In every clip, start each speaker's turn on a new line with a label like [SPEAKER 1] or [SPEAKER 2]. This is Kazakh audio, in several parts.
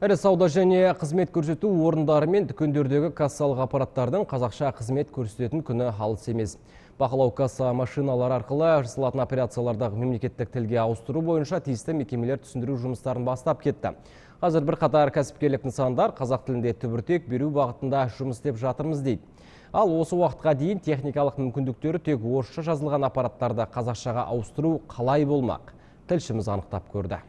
[SPEAKER 1] Ірі сауда және қызмет көрсету орындары мен дүкендердегі кассалық аппараттардың қазақша қызмет көрсететін күні алыс емес. Бақылау касса машиналары арқылы жасалатын операциялардағы мемлекеттік тілге ауыстыру бойынша тиісті мекемелер түсіндіру жұмыстарын бастап кетті. Қазір бір қатар кәсіпкерлік нысандар қазақ тілінде түбіртек беру бағытында жұмыс істеп жатырмыз дейді. Ал осы уақытқа дейін техникалық мүмкіндіктері тек орысша жазылған аппараттарды қазақшаға ауыстыру қалай болмақ? Тілшіміз анықтап көрді.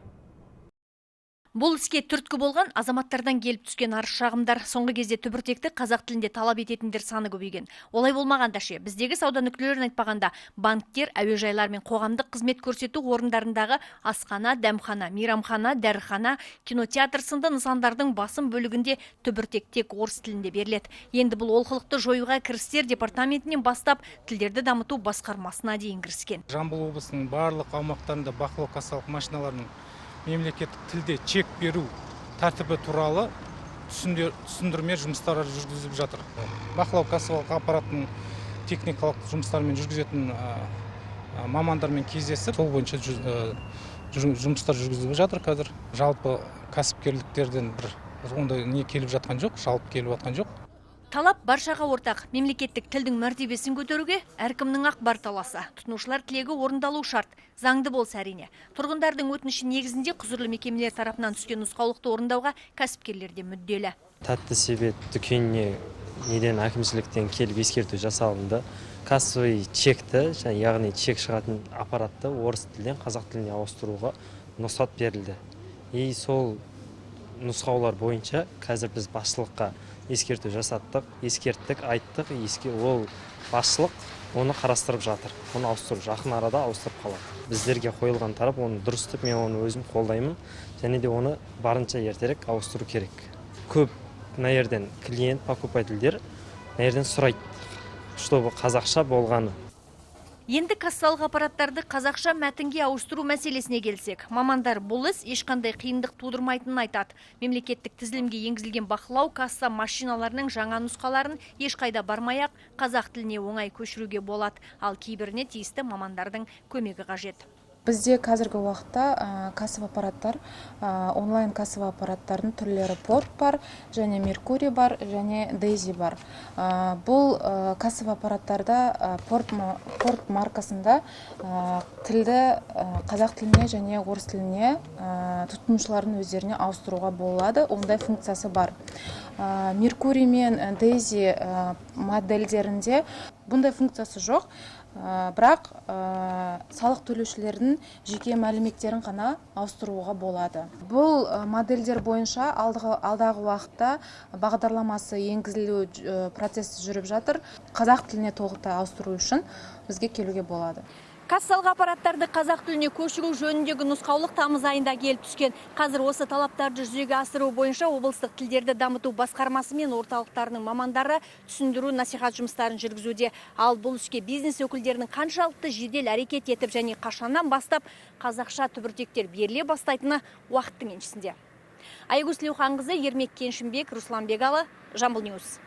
[SPEAKER 2] Бұл іске түрткі болған азаматтардан келіп түскен арыз шағымдар. Соңғы кезде түбіртекті қазақ тілінде талап ететіндер саны көбейген. Олай болмағанда ше, біздегі сауда нүктелерін айтпағанда, банктер, әуежайлар мен қоғамдық қызмет көрсету орындарындағы асхана, дәмхана, мейрамхана, дәріхана, кинотеатр сынды нысандардың басым бөлігінде түбіртек тек орыс тілінде беріледі. Енді бұл олқылықты жоюға кірістер департаментінен бастап тілдерді дамыту басқармасына дейін кіріскен.
[SPEAKER 3] Жамбыл облысының барлық аумақтарында бақылау кассалық машиналарының мемлекеттік тілде чек беру тәртібі туралы түсіндірме жұмыстары жүргізіліп жатыр. Бақылау кассалық аппараттың техникалық жұмыстарымен жүргізетін мамандармен кездесіп, сол бойынша жұмыстар жүргізіліп жатыр қазір. Жалпы кәсіпкерліктерден ондай не келіп жатқан жоқ, жалпы келіп жатқан жоқ.
[SPEAKER 2] Талап баршаға ортақ. Мемлекеттік тілдің мәртебесін көтеруге әркімнің ақ бар таласы. Тұтынушылар тілегі орындалу шарт. Заңды болса әрине. Тұрғындардың өтініші негізінде құзырлы мекемелер тарапынан түскен нұсқаулықты орындауға кәсіпкерлер де мүдделі.
[SPEAKER 4] Тәтті себет дүкеніне неден әкімшіліктен келіп ескерту жасалынды. Кассовый чекті, яғни чек шығатын аппаратты орыс тілден қазақ тіліне ауыстыруға рұқсат берілді. Сол нұсқаулар бойынша қазір біз басшылыққа ескерту жасаттық, ескерттік, айттық, ол басшылық оны қарастырып жатыр. Оны ауыстырып, жақын арада ауыстырып қалады. Біздерге қойылған тарап оны дұрыс деп, мен оны өзім қолдаймын, және де оны барынша ертерек ауыстыру керек. Көп наерден клиент, покупательдер наерден сұрайды, чтобы қазақша болғаны.
[SPEAKER 2] Енді кассалық аппараттарды қазақша мәтінге ауыстыру мәселесіне келсек, мамандар бұл іс ешқандай қиындық тудырмайтынын айтады. Мемлекеттік тізілімге енгізілген бақылау касса машиналарының жаңа нұсқаларын ешқайда бармай-ақ қазақ тіліне оңай көшіруге болады, ал кейбіріне тиісті мамандардың көмегі қажет.
[SPEAKER 5] Бізде қазіргі уақытта кассовый аппараттар, онлайн кассовый аппараттардың түрлері порт бар, және Меркурий бар, және Дейзи бар. Бұл кассовый аппараттарда порт маркасында тілді қазақ тіліне және орыс тіліне тұтынушылардың өздеріне ауыстыруға болады. Ондай функциясы бар. Меркурий мен Дейзи модельдерінде бұндай функциясы жоқ. Бірақ салық төлеушілердің жеке мәліметтерін ғана ауыстыруға болады. Бұл модельдер бойынша алдағы уақытта бағдарламасы енгізілу процесі жүріп жатыр. Қазақ тіліне толықтай ауыстыру үшін бізге келуге болады.
[SPEAKER 2] Кассалық аппараттарды қазақ тіліне көшіру жөніндегі нұсқаулық тамыз айында келіп түскен. Қазір осы талаптарды жүзеге асыру бойынша облыстық тілдерді дамыту басқармасы мен орталықтарының мамандары түсіндіру насихат жұмыстарын жүргізуде. Ал бұл іске бизнес өкілдерінің қаншалықты жедел әрекет етіп және қашаннан бастап қазақша түбіртектер беріле бастайтыны уақыттың еншісінде. Айгүл Тілеуханқызы, Ермек Кеншімбек, Руслан Бегалы, Жамбыл Ньюс.